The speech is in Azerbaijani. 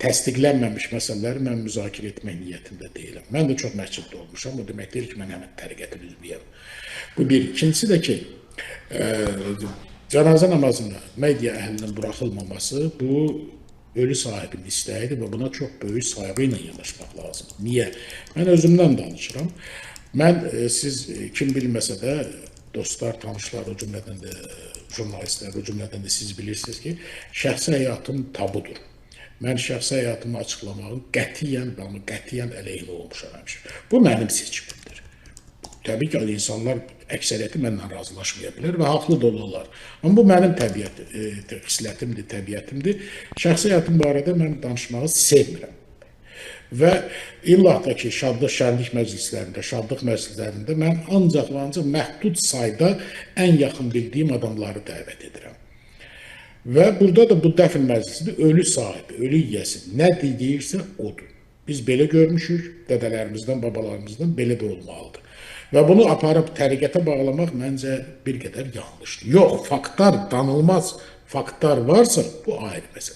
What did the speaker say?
təsdiqlənməmiş məsələləri mən müzakirə etmək niyyətində deyiləm. Mən də çox məsciddə olmuşam, o demək deyil ki, mən həmin təriqətin üzvüyəm. Bu bir. İkincisi də ki, cənazə namazına media əhlinin buraxılmaması bu ölü sahibinin istəyidir və buna çox böyük sayğı ilə yanaşmaq lazım. Niyə? Mən özümdən danışıram. Mən, siz kim bilməsə də, dostlar, tanışlar, o cümlədən də jurnalistlər, o cümlədən də siz bilirsiniz ki, şəxsi həyatım tabudur. Mən şəxsi həyatımı açıqlamağın qətiyyən əleyhinə olmuşam həmişə. Bu mənim seçimimdir. Təbii ki, insanlar əksəriyyəti mənlə razılaşmaya bilər və haqlı da olurlar. Amma bu mənim xislətimdir, təbiətimdir. Şəxsi həyatım barədə mən danışmağı sevmirəm. Və illah da ki, şənlik məclislərində mən ancaq məhdud sayda ən yaxın bildiyim adamları dəvət edirəm. Və burada da bu dəfn məclisində ölü sahibi, ölü yiyəsi nə deyirsə odur. Biz belə görmüşük, dədələrimizdən, babalarımızdan belə də olmalıdır. Və bunu aparıb təriqətə bağlamaq məncə bir qədər yanlışdır. Yox, faktlar, danılmaz faktlar varsa bu ayrı məsələ.